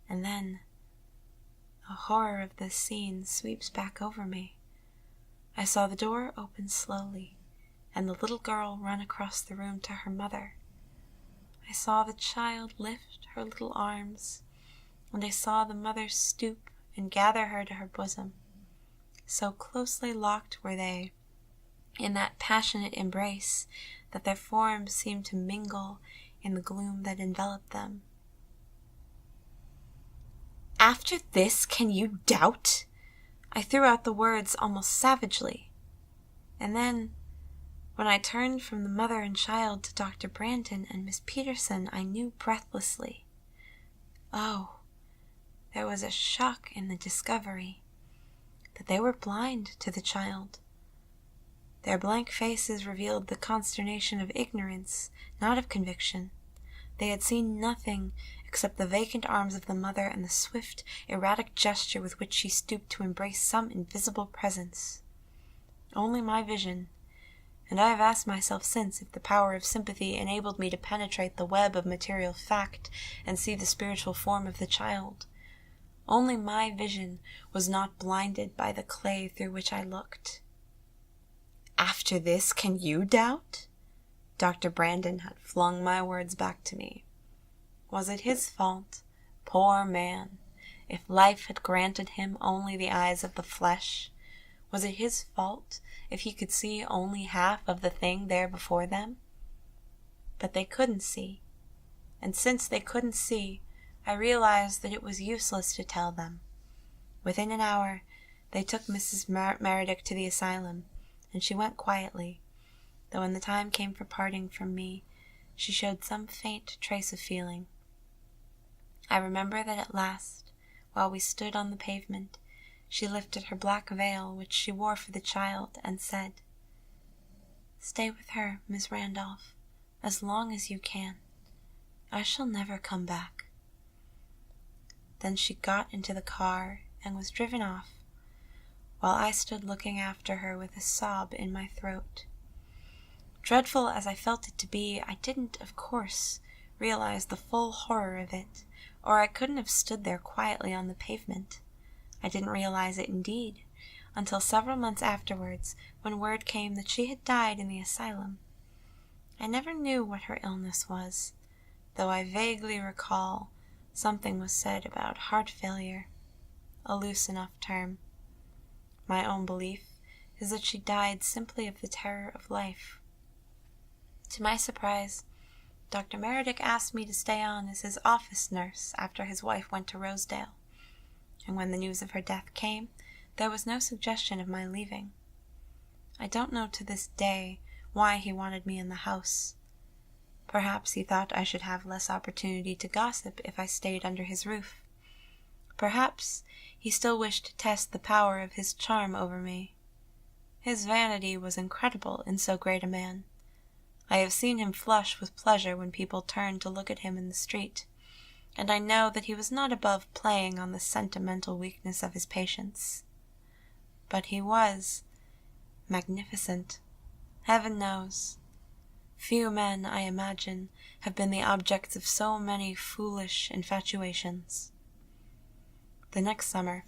and then a horror of this scene sweeps back over me. I saw the door open slowly, and the little girl run across the room to her mother. I saw the child lift her little arms, and I saw the mother stoop and gather her to her bosom. So closely locked were they in that passionate embrace that their forms seemed to mingle in the gloom that enveloped them. "After this, can you doubt?" I threw out the words almost savagely. And then, when I turned from the mother and child to Dr. Brandon and Miss Peterson, I knew breathlessly. Oh, there was a shock in the discovery that they were blind to the child. Their blank faces revealed the consternation of ignorance, not of conviction. They had seen nothing except the vacant arms of the mother and the swift, erratic gesture with which she stooped to embrace some invisible presence. Only my vision, and I have asked myself since if the power of sympathy enabled me to penetrate the web of material fact and see the spiritual form of the child. Only my vision was not blinded by the clay through which I looked. "After this, can you doubt?" Dr. Brandon had flung my words back to me. Was it his fault, poor man, if life had granted him only the eyes of the flesh? Was it his fault if he could see only half of the thing there before them? But they couldn't see, and since they couldn't see, I realized that it was useless to tell them. Within an hour, they took Mrs. Meredith to the asylum, and she went quietly, though when the time came for parting from me, she showed some faint trace of feeling. I remember that at last, while we stood on the pavement, she lifted her black veil, which she wore for the child, and said, "Stay with her, Miss Randolph, as long as you can. I shall never come back." Then she got into the car and was driven off, while I stood looking after her with a sob in my throat. Dreadful as I felt it to be, I didn't, of course, realize the full horror of it, or I couldn't have stood there quietly on the pavement. I didn't realize it, indeed, until several months afterwards, when word came that she had died in the asylum. I never knew what her illness was, though I vaguely recall something was said about heart failure, a loose enough term. My own belief is that she died simply of the terror of life. To my surprise, Dr. Meredith asked me to stay on as his office nurse after his wife went to Rosedale, and when the news of her death came, there was no suggestion of my leaving. I don't know to this day why he wanted me in the house. Perhaps he thought I should have less opportunity to gossip if I stayed under his roof. Perhaps he still wished to test the power of his charm over me. His vanity was incredible in so great a man. I have seen him flush with pleasure when people turned to look at him in the street, and I know that he was not above playing on the sentimental weakness of his patients. But he was magnificent, heaven knows. Few men, I imagine, have been the objects of so many foolish infatuations. The next summer,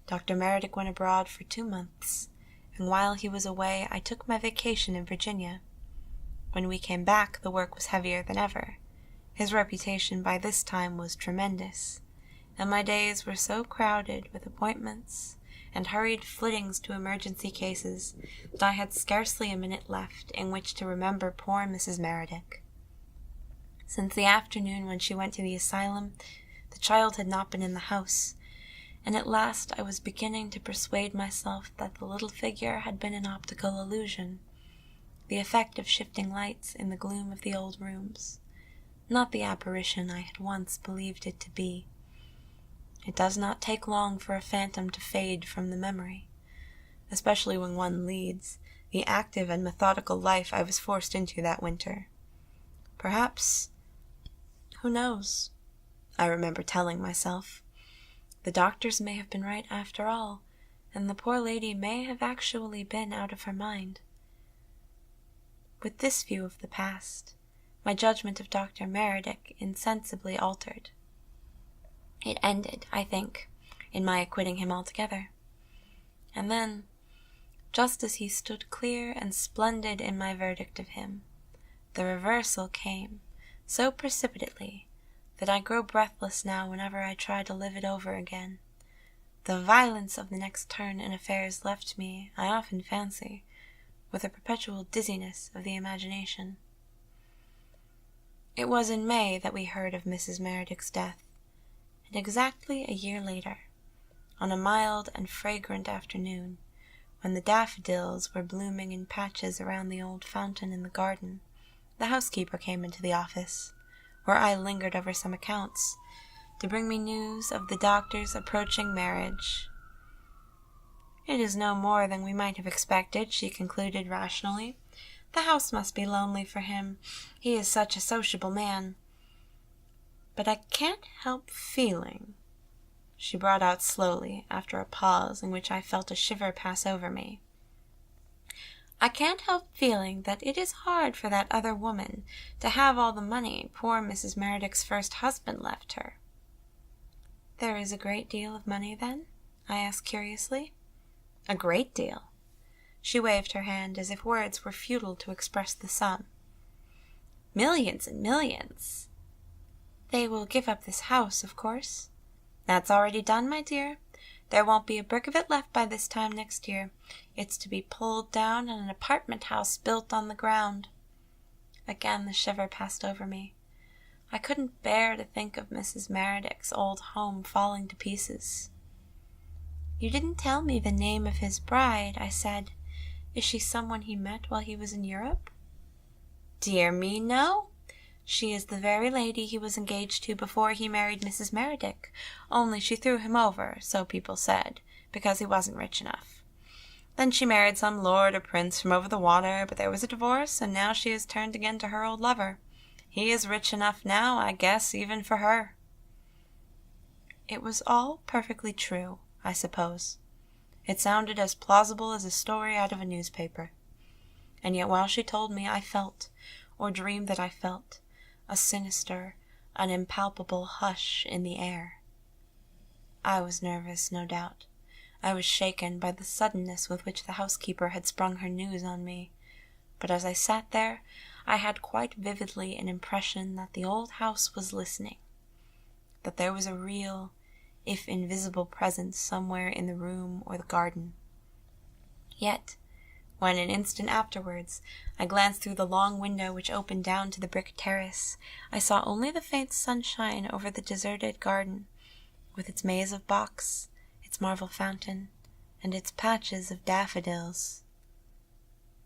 Dr. Meredith went abroad for 2 months, and while he was away, I took my vacation in Virginia. When we came back, the work was heavier than ever. His reputation by this time was tremendous, and my days were so crowded with appointments and hurried flittings to emergency cases that I had scarcely a minute left in which to remember poor Mrs. Meredith. Since the afternoon when she went to the asylum, the child had not been in the house, and at last I was beginning to persuade myself that the little figure had been an optical illusion, the effect of shifting lights in the gloom of the old rooms, not the apparition I had once believed it to be. It does not take long for a phantom to fade from the memory, especially when one leads the active and methodical life I was forced into that winter. Perhaps, who knows, I remember telling myself, the doctors may have been right after all, and the poor lady may have actually been out of her mind. With this view of the past, my judgment of Dr. Meredith insensibly altered. It ended, I think, in my acquitting him altogether. And then, just as he stood clear and splendid in my verdict of him, the reversal came so precipitately that I grow breathless now whenever I try to live it over again. The violence of the next turn in affairs left me, I often fancy, with a perpetual dizziness of the imagination. It was in May that we heard of Mrs. Meredith's death, and exactly a year later, on a mild and fragrant afternoon, when the daffodils were blooming in patches around the old fountain in the garden, the housekeeper came into the office, where I lingered over some accounts, to bring me news of the doctor's approaching marriage. "It is no more than we might have expected," she concluded rationally. "The house must be lonely for him. He is such a sociable man. But I can't help feeling," she brought out slowly, after a pause in which I felt a shiver pass over me, "I can't help feeling that it is hard for that other woman to have all the money poor Mrs. Meredith's first husband left her." "There is a great deal of money, then?" I asked curiously. "A great deal." She waved her hand as if words were futile to express the sum. "Millions and millions." "They will give up this house, of course?" "That's already done, my dear. There won't be a brick of it left by this time next year. It's to be pulled down and an apartment house built on the ground." Again the shiver passed over me. I couldn't bear to think of Mrs. Meredith's old home falling to pieces. "You didn't tell me the name of his bride," I said. "Is she someone he met while he was in Europe?" "Dear me, no. She is the very lady he was engaged to before he married Mrs. Meredith, only she threw him over, so people said, because he wasn't rich enough. Then she married some lord or prince from over the water, but there was a divorce, and now she has turned again to her old lover. He is rich enough now, I guess, even for her." It was all perfectly true, I suppose. It sounded as plausible as a story out of a newspaper. And yet while she told me, I felt, or dreamed that I felt, a sinister, an impalpable hush in the air. I was nervous, no doubt. I was shaken by the suddenness with which the housekeeper had sprung her news on me, but as I sat there, I had quite vividly an impression that the old house was listening, that there was a real, if invisible presence somewhere in the room or the garden. Yet, when an instant afterwards I glanced through the long window which opened down to the brick terrace, I saw only the faint sunshine over the deserted garden, with its maze of box, its marble fountain, and its patches of daffodils.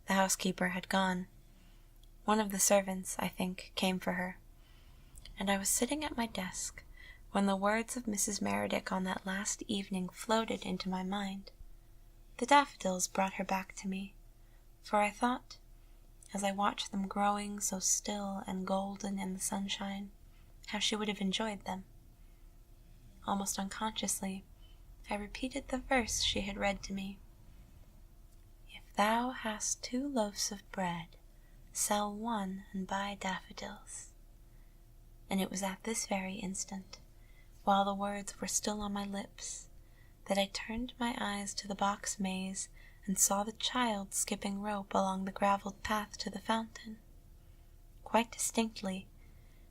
The housekeeper had gone. One of the servants, I think, came for her, and I was sitting at my desk when the words of Mrs. Meredith on that last evening floated into my mind. The daffodils brought her back to me, for I thought, as I watched them growing so still and golden in the sunshine, how she would have enjoyed them. Almost unconsciously, I repeated the verse she had read to me. "If thou hast 2 loaves of bread, sell 1 and buy daffodils." And it was at this very instant, while the words were still on my lips, that I turned my eyes to the box maze and saw the child skipping rope along the gravelled path to the fountain. Quite distinctly,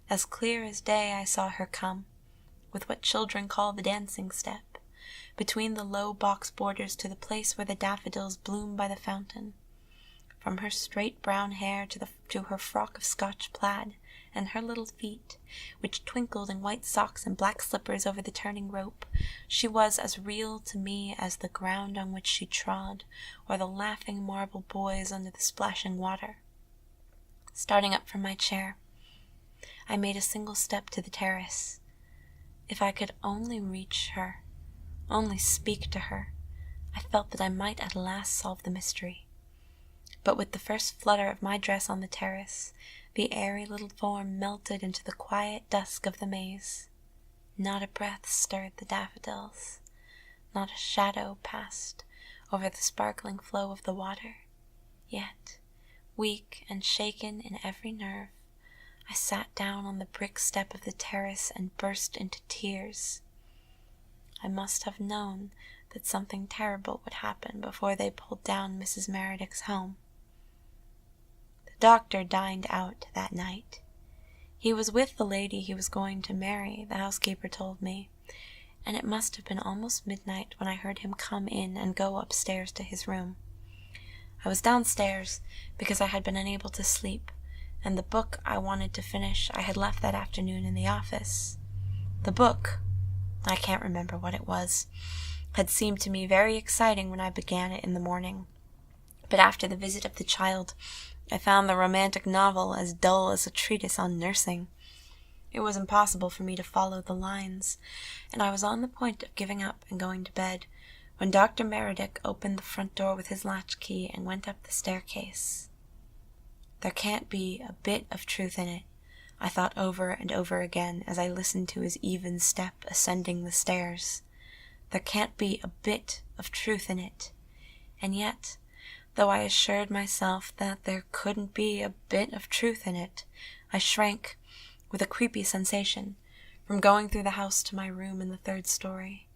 as clear as day, I saw her come, with what children call the dancing step, between the low box borders to the place where the daffodils bloom by the fountain. From her straight brown hair to her frock of Scotch plaid, and her little feet, which twinkled in white socks and black slippers over the turning rope, she was as real to me as the ground on which she trod, or the laughing marble boys under the splashing water. Starting up from my chair, I made a single step to the terrace. If I could only reach her, only speak to her, I felt that I might at last solve the mystery. But with the first flutter of my dress on the terrace, the airy little form melted into the quiet dusk of the maze. Not a breath stirred the daffodils. Not a shadow passed over the sparkling flow of the water. Yet, weak and shaken in every nerve, I sat down on the brick step of the terrace and burst into tears. I must have known that something terrible would happen before they pulled down Mrs. Meredith's home. The doctor dined out that night. He was with the lady he was going to marry, the housekeeper told me, and it must have been almost midnight when I heard him come in and go upstairs to his room. I was downstairs because I had been unable to sleep, and the book I wanted to finish I had left that afternoon in the office. The book, I can't remember what it was, had seemed to me very exciting when I began it in the morning, but after the visit of the child, I found the romantic novel as dull as a treatise on nursing. It was impossible for me to follow the lines, and I was on the point of giving up and going to bed, when Dr. Meredith opened the front door with his latchkey and went up the staircase. There can't be a bit of truth in it, I thought over and over again as I listened to his even step ascending the stairs. There can't be a bit of truth in it, and yet, though I assured myself that there couldn't be a bit of truth in it, I shrank, with a creepy sensation, from going through the house to my room in the 3rd story.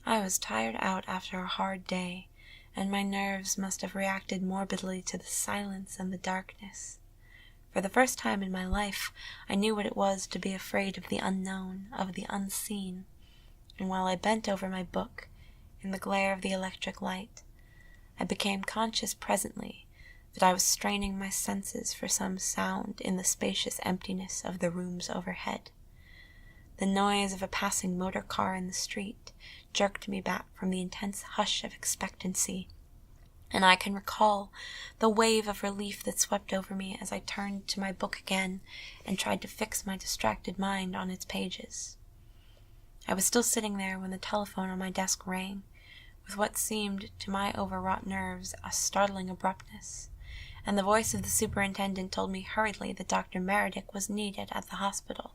I was tired out after a hard day, and my nerves must have reacted morbidly to the silence and the darkness. For the first time in my life, I knew what it was to be afraid of the unknown, of the unseen, and while I bent over my book, in the glare of the electric light, I became conscious presently that I was straining my senses for some sound in the spacious emptiness of the rooms overhead. The noise of a passing motor car in the street jerked me back from the intense hush of expectancy, and I can recall the wave of relief that swept over me as I turned to my book again and tried to fix my distracted mind on its pages. I was still sitting there when the telephone on my desk rang, with what seemed to my overwrought nerves a startling abruptness, and the voice of the superintendent told me hurriedly that Dr. Meredith was needed at the hospital.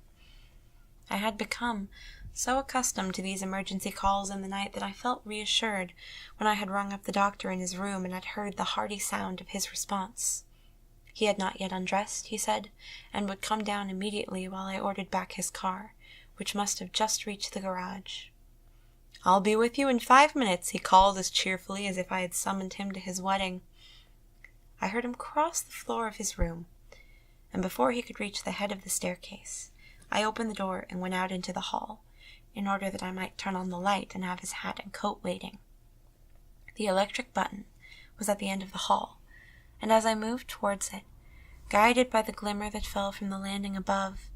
I had become so accustomed to these emergency calls in the night that I felt reassured when I had rung up the doctor in his room and had heard the hearty sound of his response. He had not yet undressed, he said, and would come down immediately while I ordered back his car, which must have just reached the garage. "I'll be with you in 5 minutes," he called as cheerfully as if I had summoned him to his wedding. I heard him cross the floor of his room, and before he could reach the head of the staircase, I opened the door and went out into the hall, in order that I might turn on the light and have his hat and coat waiting. The electric button was at the end of the hall, and as I moved towards it, guided by the glimmer that fell from the landing above,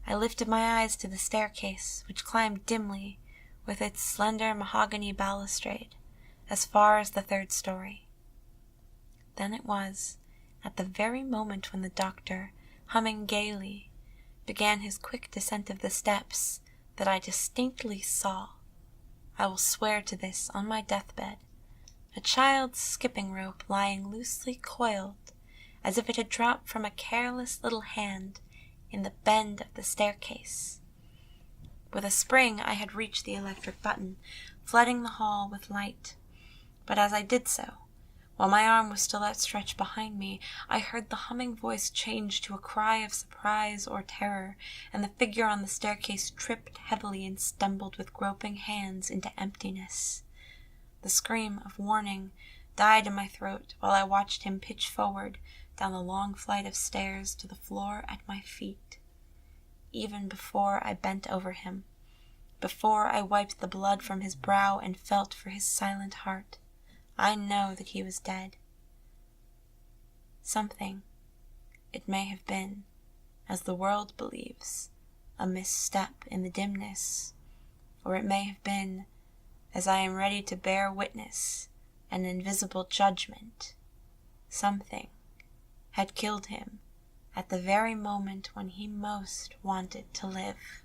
I lifted my eyes to the staircase, which climbed dimly, with its slender mahogany balustrade, as far as the 3rd story. Then it was, at the very moment when the doctor, humming gaily, began his quick descent of the steps, that I distinctly saw, I will swear to this on my deathbed, a child's skipping rope lying loosely coiled, as if it had dropped from a careless little hand, in the bend of the staircase. With a spring I had reached the electric button, flooding the hall with light, but as I did so, while my arm was still outstretched behind me, I heard the humming voice change to a cry of surprise or terror, and the figure on the staircase tripped heavily and stumbled with groping hands into emptiness. The scream of warning died in my throat while I watched him pitch forward down the long flight of stairs to the floor at my feet. Even before I bent over him, Before I wiped the blood from his brow and felt for his silent heart, I know that he was dead. Something, it may have been, as the world believes, a misstep in the dimness, or it may have been, as I am ready to bear witness, an invisible judgment. Something had killed him at the very moment when he most wanted to live.